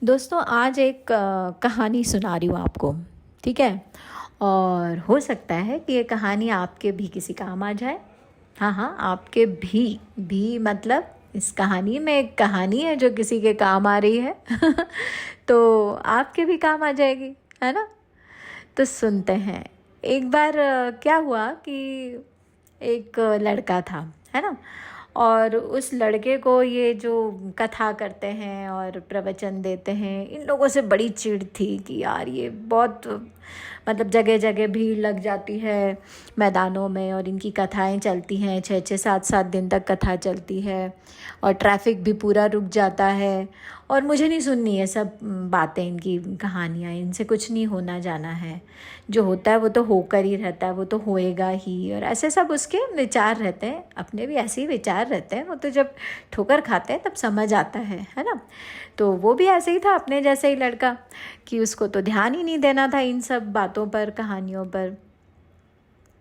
दोस्तों आज एक कहानी सुना रही हूँ आपको। ठीक है। और हो सकता है कि ये कहानी आपके भी किसी काम आ जाए। हाँ हाँ, आपके भी मतलब इस कहानी में एक कहानी है जो किसी के काम आ रही है। तो आपके भी काम आ जाएगी, है ना। तो सुनते हैं। एक बार क्या हुआ कि एक लड़का था, है ना। और उस लड़के को ये जो कथा करते हैं और प्रवचन देते हैं, इन लोगों से बड़ी चिढ़ थी कि यार ये बहुत मतलब जगह जगह भीड़ लग जाती है मैदानों में, और इनकी कथाएं चलती हैं, 6-6 7-7 दिन तक कथा चलती है, और ट्रैफिक भी पूरा रुक जाता है। और मुझे नहीं सुननी है सब बातें, इनकी कहानियाँ, इनसे कुछ नहीं होना जाना है। जो होता है वो तो होकर ही रहता है, वो तो होएगा ही। और ऐसे सब उसके विचार रहते हैं, अपने भी ऐसे ही विचार रहते हैं। वो तो जब ठोकर खाते हैं तब समझ आता है ना। तो वो भी ऐसे ही था, अपने जैसे ही लड़का, कि उसको तो ध्यान ही नहीं देना था इन सब बातों पर, कहानियों पर।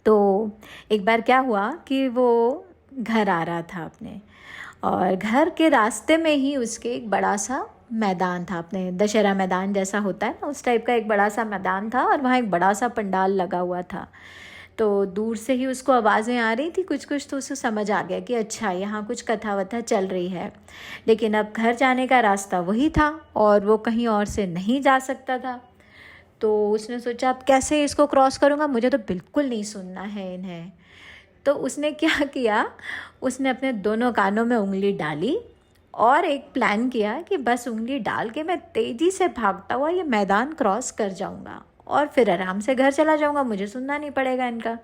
तो एक बार क्या हुआ कि वो घर आ रहा था अपने, और घर के रास्ते में ही उसके एक बड़ा सा मैदान था, अपने दशहरा मैदान जैसा होता है ना, उस टाइप का एक बड़ा सा मैदान था, और वहाँ एक बड़ा सा पंडाल लगा हुआ था। तो दूर से ही उसको आवाज़ें आ रही थी कुछ कुछ, तो उसको समझ आ गया कि अच्छा यहाँ कुछ कथा वथा चल रही है। लेकिन अब घर जाने का रास्ता वही था और वो कहीं और से नहीं जा सकता था। तो उसने सोचा अब कैसे इसको क्रॉस करूँगा, मुझे तो बिल्कुल नहीं सुनना है इन्हें। तो उसने क्या किया, उसने अपने दोनों कानों में उंगली डाली और एक प्लान किया कि बस उंगली डाल के मैं तेज़ी से भागता हुआ ये मैदान क्रॉस कर जाऊंगा और फिर आराम से घर चला जाऊंगा, मुझे सुनना नहीं पड़ेगा इनका।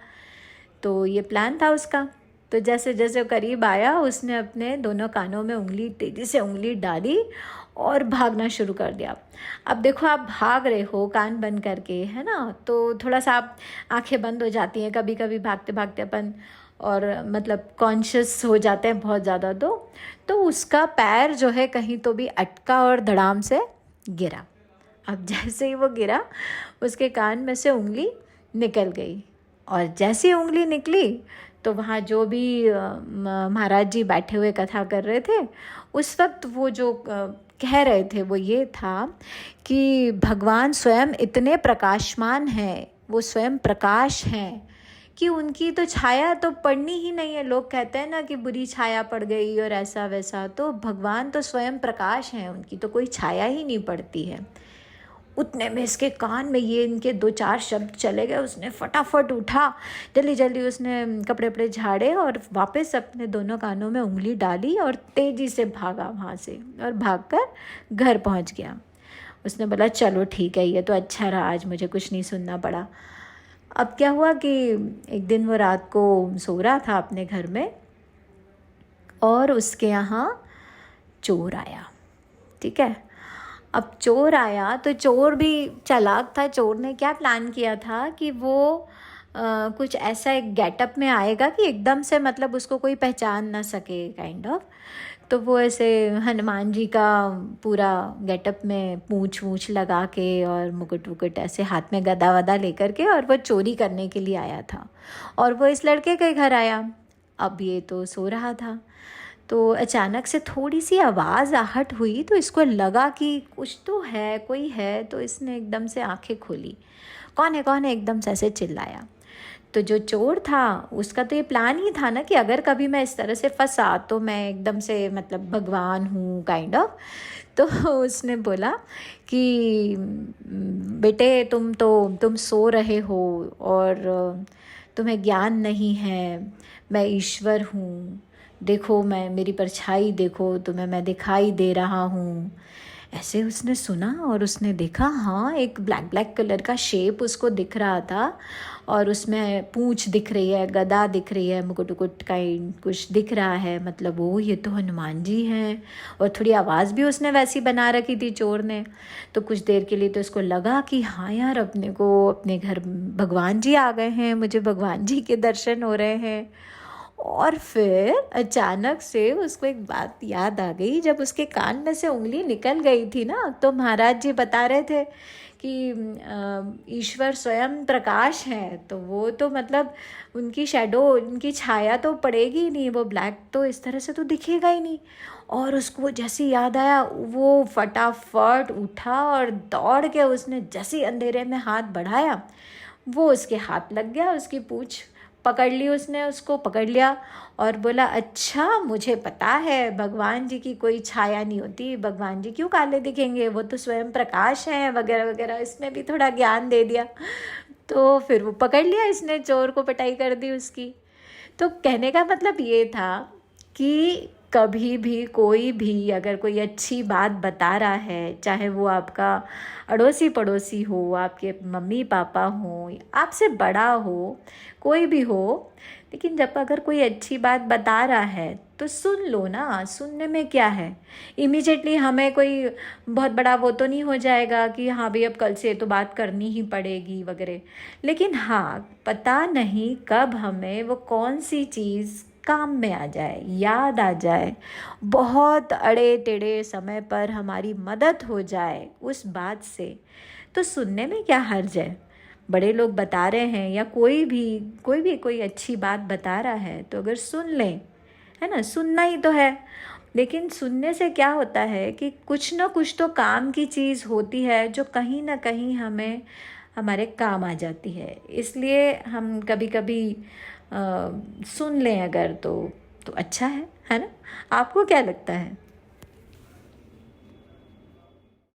तो ये प्लान था उसका। तो जैसे जैसे वो करीब आया, उसने अपने दोनों कानों में उंगली, तेज़ी से उंगली डाली और भागना शुरू कर दिया। अब देखो, आप भाग रहे हो कान बंद करके, है ना, तो थोड़ा सा आप आंखें बंद हो जाती हैं कभी कभी भागते भागते अपन, और मतलब कॉन्शियस हो जाते हैं बहुत ज़्यादा। तो उसका पैर जो है कहीं तो भी अटका और धड़ाम से गिरा। अब जैसे ही वो गिरा, उसके कान में से उंगली निकल गई। और जैसे ही उंगली निकली तो वहाँ जो भी महाराज जी बैठे हुए कथा कर रहे थे, उस वक्त वो जो कह रहे थे वो ये था कि भगवान स्वयं इतने प्रकाशमान हैं, वो स्वयं प्रकाश हैं, कि उनकी तो छाया तो पड़नी ही नहीं है। लोग कहते हैं ना कि बुरी छाया पड़ गई और ऐसा वैसा, तो भगवान तो स्वयं प्रकाश हैं, उनकी तो कोई छाया ही नहीं पड़ती है। उतने में इसके कान में ये इनके 2-4 शब्द चले गए। उसने फटाफट उठा, जल्दी जल्दी उसने कपड़े वपड़े झाड़े और वापस अपने दोनों कानों में उंगली डाली और तेज़ी से भागा वहाँ से, और भागकर घर पहुँच गया। उसने बोला चलो ठीक है, ये तो अच्छा रहा, आज मुझे कुछ नहीं सुनना पड़ा। अब क्या हुआ कि एक दिन वो रात को सो रहा था अपने घर में, और उसके यहाँ चोर आया। ठीक है। अब चोर आया तो चोर भी चालाक था। चोर ने क्या प्लान किया था कि वो कुछ ऐसा एक गेटअप में आएगा कि एकदम से मतलब उसको कोई पहचान ना सके, काइंड ऑफ। तो वो ऐसे हनुमान जी का पूरा गेटअप में पूंछ वूछ लगा के और मुकुट वुकुट ऐसे हाथ में गदा वदा लेकर के, और वो चोरी करने के लिए आया था। और वो इस लड़के के घर आया। अब ये तो सो रहा था, तो अचानक से थोड़ी सी आवाज़ आहट हुई, तो इसको लगा कि कुछ तो है, कोई है। तो इसने एकदम से आंखें खोली, कौन है एकदम से ऐसे चिल्लाया। तो जो चोर था उसका तो ये प्लान ही था ना कि अगर कभी मैं इस तरह से फंसा तो मैं एकदम से मतलब भगवान हूँ, काइंड ऑफ। तो उसने बोला कि बेटे तुम सो रहे हो और तुम्हें ज्ञान नहीं है, मैं ईश्वर हूँ, देखो मैं, मेरी परछाई देखो, तुम्हें मैं दिखाई दे रहा हूँ। ऐसे उसने सुना और उसने देखा, हाँ एक ब्लैक ब्लैक कलर का शेप उसको दिख रहा था, और उसमें पूंछ दिख रही है, गदा दिख रही है, मुकुट उकुट का कुछ दिख रहा है। मतलब वो ये तो हनुमान जी हैं। और थोड़ी आवाज़ भी उसने वैसी बना रखी थी चोर ने। तो कुछ देर के लिए तो इसको लगा कि हाँ यार, अपने को अपने घर भगवान जी आ गए हैं, मुझे भगवान जी के दर्शन हो रहे हैं। और फिर अचानक से उसको एक बात याद आ गई। जब उसके कान में से उंगली निकल गई थी ना, तो महाराज जी बता रहे थे कि ईश्वर स्वयं प्रकाश है, तो वो तो मतलब उनकी शैडो, उनकी छाया तो पड़ेगी ही नहीं, वो ब्लैक तो इस तरह से तो दिखेगा ही नहीं। और उसको जैसे याद आया, वो फटाफट उठा और दौड़ के उसने जैसे अंधेरे में हाथ बढ़ाया, वो उसके हाथ लग गया, उसकी पूँछ पकड़ ली, उसने उसको पकड़ लिया और बोला, अच्छा मुझे पता है भगवान जी की कोई छाया नहीं होती, भगवान जी क्यों काले दिखेंगे, वो तो स्वयं प्रकाश हैं, वगैरह वगैरह। इसमें भी थोड़ा ज्ञान दे दिया। तो फिर वो पकड़ लिया इसने, चोर को पिटाई कर दी उसकी। तो कहने का मतलब ये था कि कभी भी कोई भी अगर कोई अच्छी बात बता रहा है, चाहे वो आपका अड़ोसी पड़ोसी हो, आपके मम्मी पापा हो, आपसे बड़ा हो, कोई भी हो, लेकिन जब अगर कोई अच्छी बात बता रहा है तो सुन लो ना। सुनने में क्या है, इमीडिएटली हमें कोई बहुत बड़ा वो तो नहीं हो जाएगा कि हाँ भाई अब कल से तो बात करनी ही पड़ेगी वगैरह। लेकिन हाँ, पता नहीं कब हमें वो कौन सी चीज़ काम में आ जाए, याद आ जाए, बहुत अड़े टेढ़े समय पर हमारी मदद हो जाए उस बात से। तो सुनने में क्या हर्ज है। बड़े लोग बता रहे हैं या कोई अच्छी बात बता रहा है तो अगर सुन लें, है ना, सुनना ही तो है। लेकिन सुनने से क्या होता है कि कुछ ना कुछ तो काम की चीज़ होती है जो कहीं ना कहीं हमें हमारे काम आ जाती है। इसलिए हम कभी कभी सुन लें अगर तो अच्छा है ना। आपको क्या लगता है?